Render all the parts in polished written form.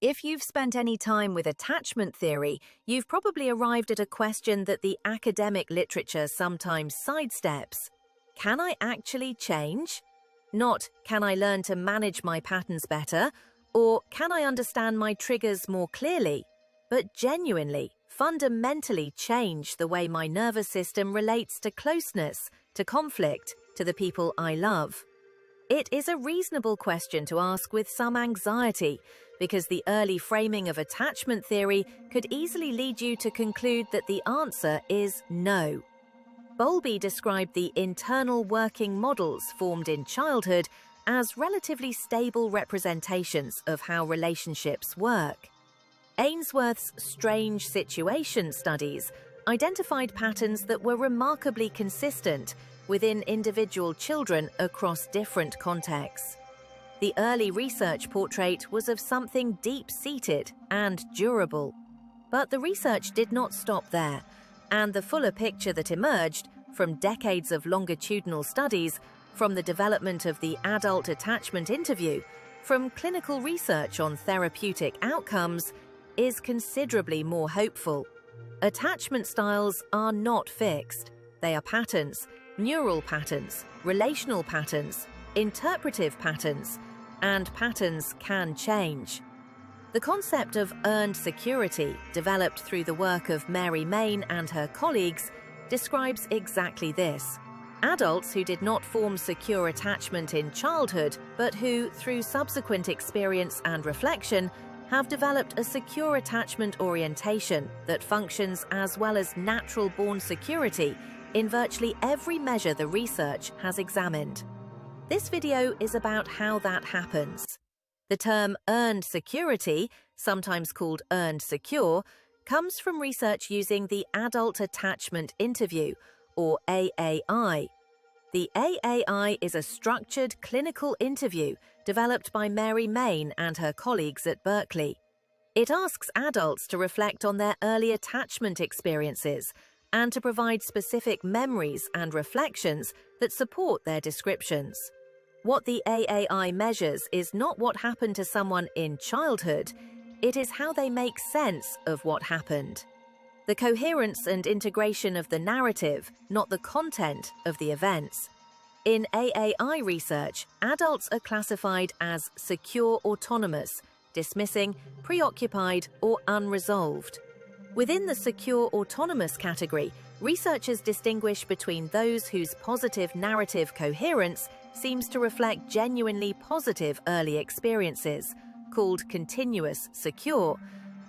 If you've spent any time with attachment theory, you've probably arrived at a question that the academic literature sometimes sidesteps. Can I actually change? Not, can I learn to manage my patterns better? Or can I understand my triggers more clearly? But genuinely, fundamentally change the way my nervous system relates to closeness, to conflict, to the people I love. It is a reasonable question to ask with some anxiety, because the early framing of attachment theory could easily lead you to conclude that the answer is no. Bowlby described the internal working models formed in childhood as relatively stable representations of how relationships work. Ainsworth's strange situation studies identified patterns that were remarkably consistent within individual children across different contexts. The early research portrait was of something deep-seated and durable. But the research did not stop there, and the fuller picture that emerged from decades of longitudinal studies, from the development of the adult attachment interview, from clinical research on therapeutic outcomes, is considerably more hopeful. Attachment styles are not fixed. They are patterns, neural patterns, relational patterns, interpretive patterns, and patterns can change. The concept of earned security, developed through the work of Mary Main and her colleagues, describes exactly this. Adults who did not form secure attachment in childhood, but who, through subsequent experience and reflection, have developed a secure attachment orientation that functions as well as natural-born security in virtually every measure the research has examined. This video is about how that happens. The term earned security, sometimes called earned secure, comes from research using the Adult Attachment Interview, or AAI. The AAI is a structured clinical interview developed by Mary Main and her colleagues at Berkeley. It asks adults to reflect on their early attachment experiences and to provide specific memories and reflections that support their descriptions. What the AAI measures is not what happened to someone in childhood, it is how they make sense of what happened. The coherence and integration of the narrative, not the content of the events. In AAI research, adults are classified as secure autonomous, dismissing, preoccupied, or unresolved. Within the secure autonomous category, researchers distinguish between those whose positive narrative coherence seems to reflect genuinely positive early experiences, called continuous secure,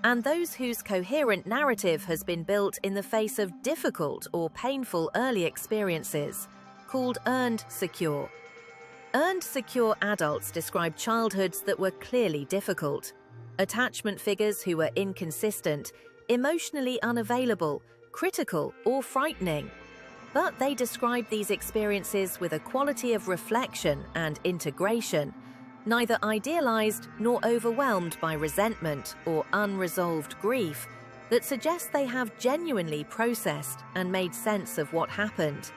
and those whose coherent narrative has been built in the face of difficult or painful early experiences, called earned secure. Earned secure adults describe childhoods that were clearly difficult, attachment figures who were inconsistent, emotionally unavailable, critical, or frightening. But they describe these experiences with a quality of reflection and integration, neither idealized nor overwhelmed by resentment or unresolved grief, that suggests they have genuinely processed and made sense of what happened.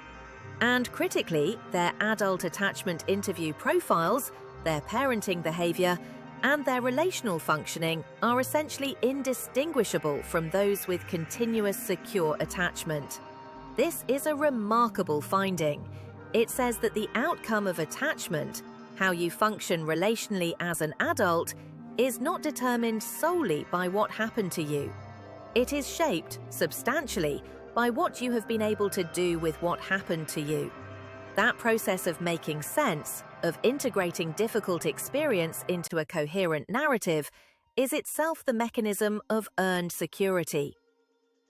And critically, their adult attachment interview profiles, their parenting behavior, and their relational functioning are essentially indistinguishable from those with continuous secure attachment. This is a remarkable finding. It says that the outcome of attachment, how you function relationally as an adult, is not determined solely by what happened to you. It is shaped, substantially, by what you have been able to do with what happened to you. That process of making sense, of integrating difficult experience into a coherent narrative, is itself the mechanism of earned security.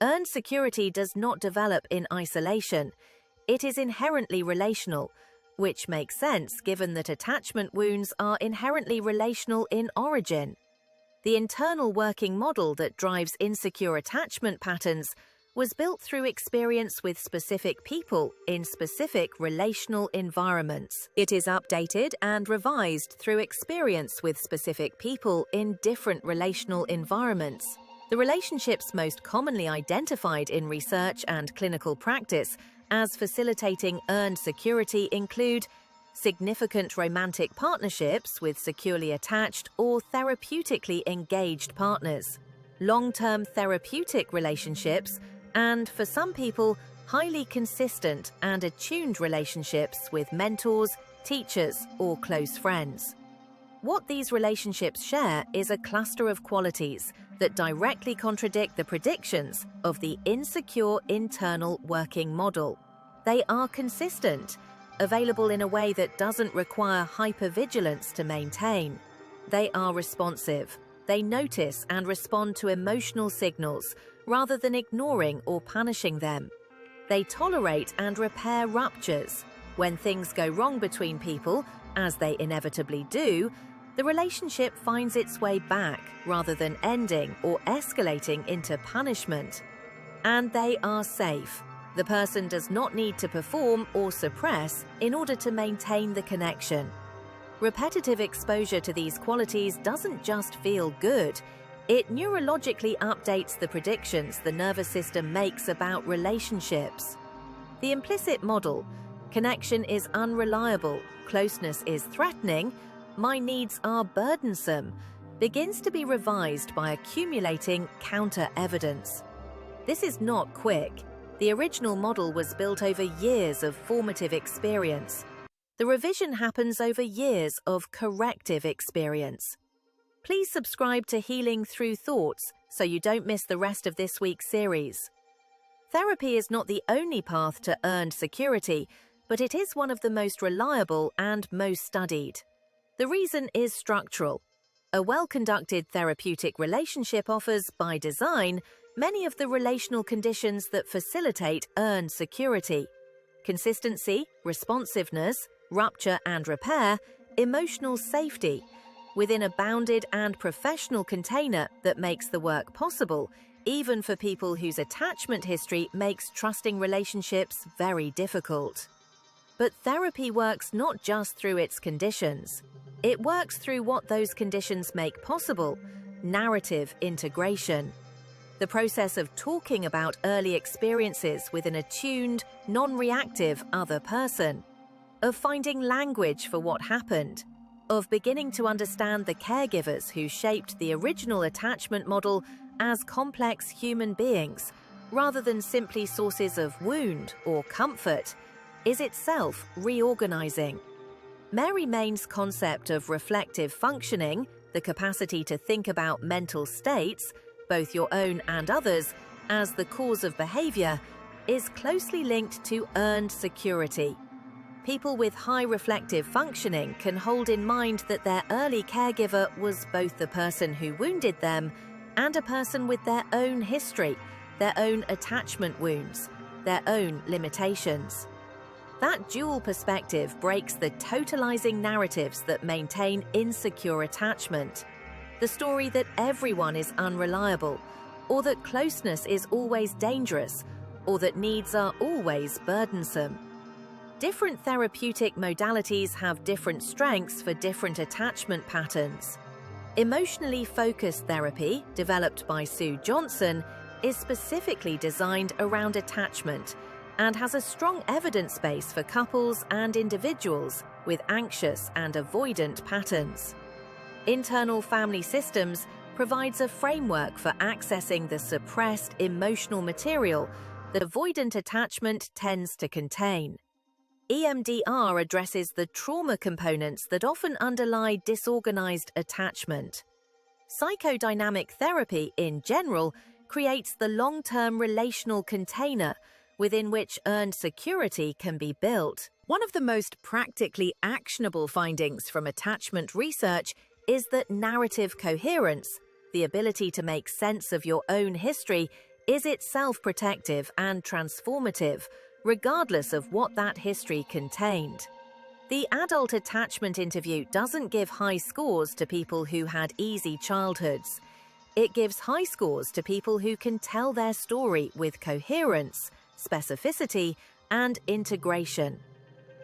Earned security does not develop in isolation. It is inherently relational, which makes sense given that attachment wounds are inherently relational in origin. The internal working model that drives insecure attachment patterns was built through experience with specific people in specific relational environments. It is updated and revised through experience with specific people in different relational environments. The relationships most commonly identified in research and clinical practice as facilitating earned security include significant romantic partnerships with securely attached or therapeutically engaged partners, long-term therapeutic relationships, and, for some people, highly consistent and attuned relationships with mentors, teachers, or close friends. What these relationships share is a cluster of qualities that directly contradict the predictions of the insecure internal working model. They are consistent, available in a way that doesn't require hypervigilance to maintain. They are responsive. They notice and respond to emotional signals rather than ignoring or punishing them. They tolerate and repair ruptures. When things go wrong between people, as they inevitably do, the relationship finds its way back rather than ending or escalating into punishment. And they are safe. The person does not need to perform or suppress in order to maintain the connection. Repetitive exposure to these qualities doesn't just feel good. It neurologically updates the predictions the nervous system makes about relationships. The implicit model, connection is unreliable, closeness is threatening, my needs are burdensome, begins to be revised by accumulating counter-evidence. This is not quick. The original model was built over years of formative experience. The revision happens over years of corrective experience. Please subscribe to Healing Through Thoughts so you don't miss the rest of this week's series. Therapy is not the only path to earned security, but it is one of the most reliable and most studied. The reason is structural. A well-conducted therapeutic relationship offers, by design, many of the relational conditions that facilitate earned security: consistency, responsiveness, rupture and repair, emotional safety, within a bounded and professional container that makes the work possible, even for people whose attachment history makes trusting relationships very difficult. But therapy works not just through its conditions. It works through what those conditions make possible: narrative integration. The process of talking about early experiences with an attuned, non-reactive other person, of finding language for what happened, of beginning to understand the caregivers who shaped the original attachment model as complex human beings, rather than simply sources of wound or comfort, is itself reorganizing. Mary Main's concept of reflective functioning, the capacity to think about mental states, both your own and others, as the cause of behavior, is closely linked to earned security. People with high reflective functioning can hold in mind that their early caregiver was both the person who wounded them and a person with their own history, their own attachment wounds, their own limitations. That dual perspective breaks the totalizing narratives that maintain insecure attachment. The story that everyone is unreliable, or that closeness is always dangerous, or that needs are always burdensome. Different therapeutic modalities have different strengths for different attachment patterns. Emotionally focused therapy, developed by Sue Johnson, is specifically designed around attachment and has a strong evidence base for couples and individuals with anxious and avoidant patterns. Internal family systems provides a framework for accessing the suppressed emotional material that avoidant attachment tends to contain. EMDR addresses the trauma components that often underlie disorganized attachment. Psychodynamic therapy, in general, creates the long-term relational container within which earned security can be built. One of the most practically actionable findings from attachment research is that narrative coherence, the ability to make sense of your own history, is itself protective and transformative, regardless of what that history contained. The adult attachment interview doesn't give high scores to people who had easy childhoods. It gives high scores to people who can tell their story with coherence, specificity, and integration.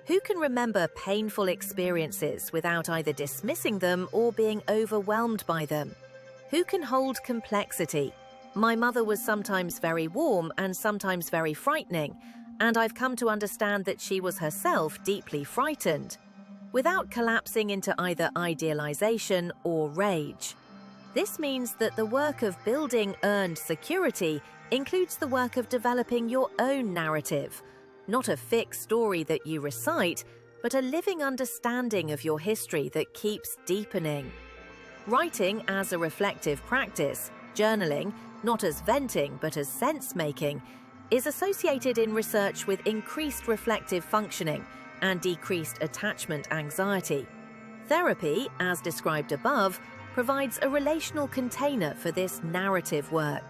Who can remember painful experiences without either dismissing them or being overwhelmed by them? Who can hold complexity? My mother was sometimes very warm and sometimes very frightening, and I've come to understand that she was herself deeply frightened. without collapsing into either idealization or rage. This means that the work of building earned security includes the work of developing your own narrative, not a fixed story that you recite, but a living understanding of your history that keeps deepening. Writing as a reflective practice, journaling, not as venting but as sense-making, is associated in research with increased reflective functioning and decreased attachment anxiety. Therapy, as described above, provides a relational container for this narrative work.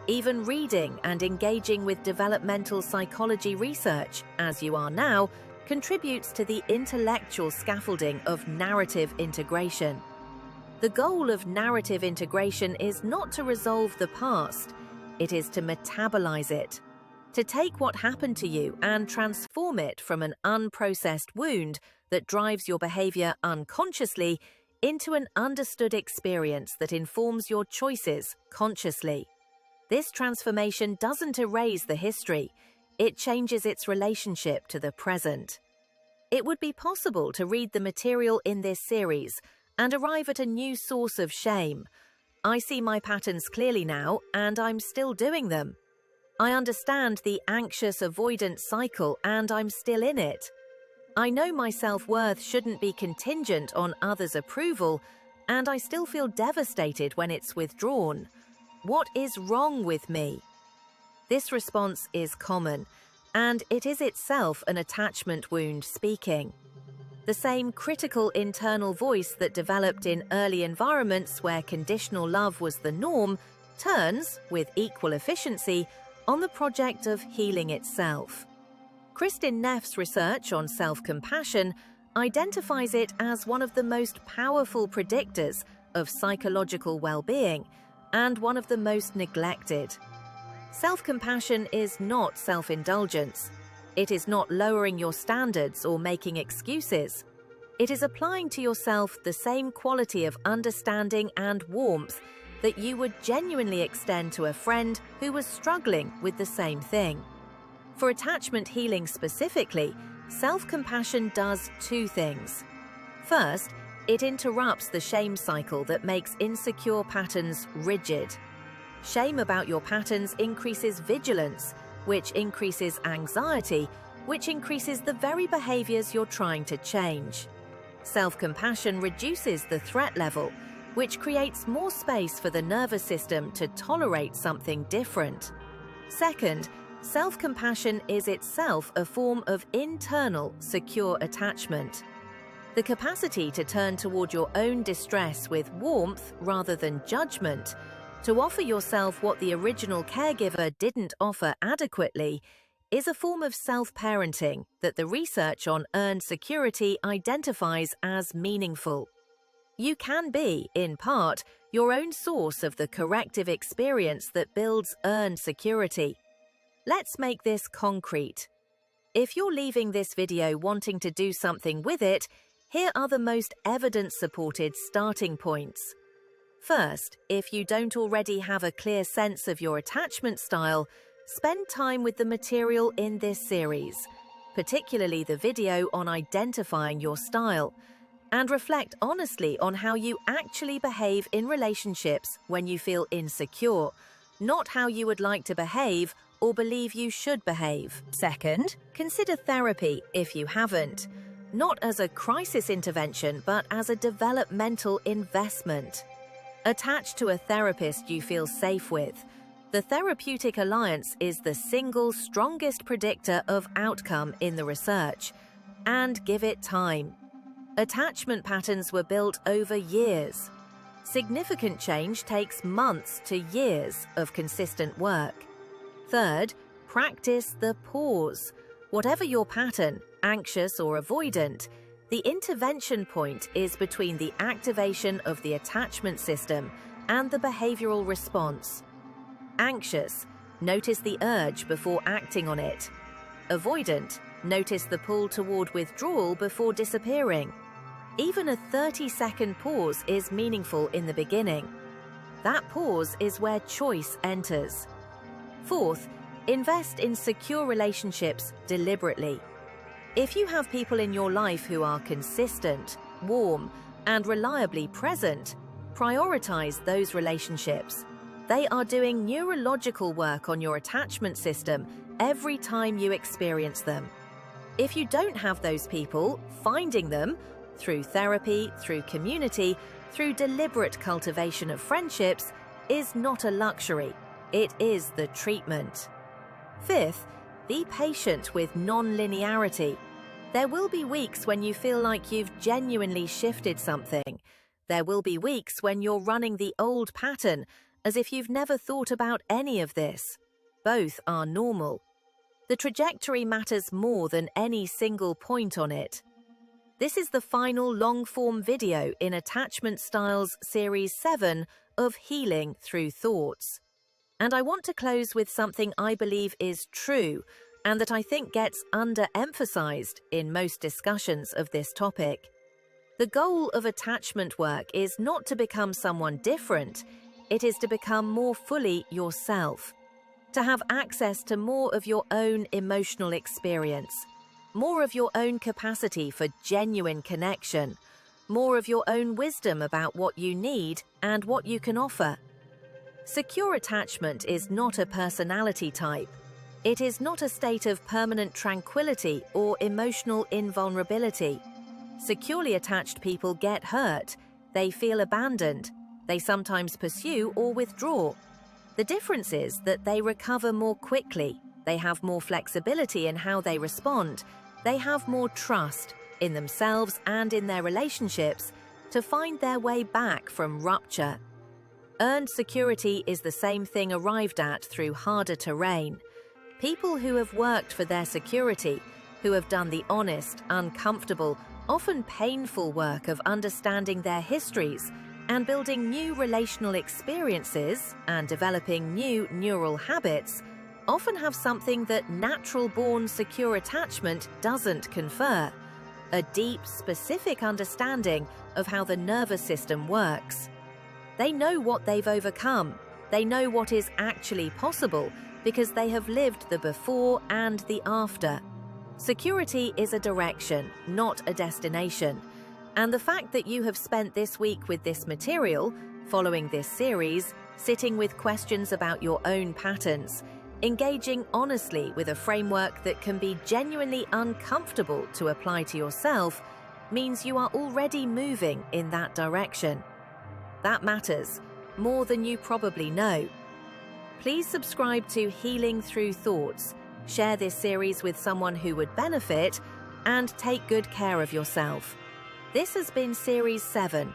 Even reading and engaging with developmental psychology research, as you are now, contributes to the intellectual scaffolding of narrative integration. The goal of narrative integration is not to resolve the past, it is to metabolize it, to take what happened to you and transform it from an unprocessed wound that drives your behavior unconsciously into an understood experience that informs your choices consciously. This transformation doesn't erase the history, it changes its relationship to the present. It would be possible to read the material in this series and arrive at a new source of shame. I see my patterns clearly now, and I'm still doing them. I understand the anxious avoidance cycle, and I'm still in it. I know my self-worth shouldn't be contingent on others' approval, and I still feel devastated when it's withdrawn. What is wrong with me? This response is common, and it is itself an attachment wound speaking. The same critical internal voice that developed in early environments where conditional love was the norm turns, with equal efficiency, on the project of healing itself. Kristin Neff's research on self-compassion identifies it as one of the most powerful predictors of psychological well-being and one of the most neglected. Self-compassion is not self-indulgence. It is not lowering your standards or making excuses. It is applying to yourself the same quality of understanding and warmth that you would genuinely extend to a friend who was struggling with the same thing. For attachment healing specifically, self-compassion does two things. First, it interrupts the shame cycle that makes insecure patterns rigid. Shame about your patterns increases vigilance, which increases anxiety, which increases the very behaviors you're trying to change. Self-compassion reduces the threat level, which creates more space for the nervous system to tolerate something different. Second, self-compassion is itself a form of internal, secure attachment. The capacity to turn toward your own distress with warmth rather than judgment, to offer yourself what the original caregiver didn't offer adequately, is a form of self-parenting that the research on earned security identifies as meaningful. You can be, in part, your own source of the corrective experience that builds earned security. Let's make this concrete. If you're leaving this video wanting to do something with it, here are the most evidence-supported starting points. First, if you don't already have a clear sense of your attachment style, spend time with the material in this series, particularly the video on identifying your style, and reflect honestly on how you actually behave in relationships when you feel insecure, not how you would like to behave or believe you should behave. Second, consider therapy if you haven't, not as a crisis intervention but as a developmental investment. Attach to a therapist you feel safe with. The therapeutic alliance is the single strongest predictor of outcome in the research, and give it time. Attachment patterns were built over years. Significant change takes months to years of consistent work. Third, practice the pause. Whatever your pattern, anxious or avoidant, the intervention point is between the activation of the attachment system and the behavioral response. Anxious, notice the urge before acting on it. Avoidant, notice the pull toward withdrawal before disappearing. Even a 30-second pause is meaningful in the beginning. That pause is where choice enters. Fourth, invest in secure relationships deliberately. If you have people in your life who are consistent, warm, and reliably present, prioritize those relationships. They are doing neurological work on your attachment system every time you experience them. If you don't have those people, finding them through therapy, through community, through deliberate cultivation of friendships is not a luxury. It is the treatment. Fifth, be patient with non-linearity. There will be weeks when you feel like you've genuinely shifted something. There will be weeks when you're running the old pattern as if you've never thought about any of this. Both are normal. The trajectory matters more than any single point on it. This is the final long-form video in Attachment Styles Series 7 of Healing Through Thoughts. And I want to close with something I believe is true and that I think gets underemphasized in most discussions of this topic. The goal of attachment work is not to become someone different, it is to become more fully yourself, to have access to more of your own emotional experience, more of your own capacity for genuine connection, more of your own wisdom about what you need and what you can offer. Secure attachment is not a personality type. It is not a state of permanent tranquility or emotional invulnerability. Securely attached people get hurt, they feel abandoned, they sometimes pursue or withdraw. The difference is that they recover more quickly, they have more flexibility in how they respond, they have more trust in themselves and in their relationships to find their way back from rupture. Earned security is the same thing arrived at through harder terrain. People who have worked for their security, who have done the honest, uncomfortable, often painful work of understanding their histories and building new relational experiences and developing new neural habits, often have something that natural-born secure attachment doesn't confer: a deep, specific understanding of how the nervous system works. They know what they've overcome. They know what is actually possible because they have lived the before and the after. Security is a direction, not a destination. And the fact that you have spent this week with this material, following this series, sitting with questions about your own patterns, engaging honestly with a framework that can be genuinely uncomfortable to apply to yourself, means you are already moving in that direction. That matters, more than you probably know. Please subscribe to Healing Through Thoughts, share this series with someone who would benefit, and take good care of yourself. This has been Series 7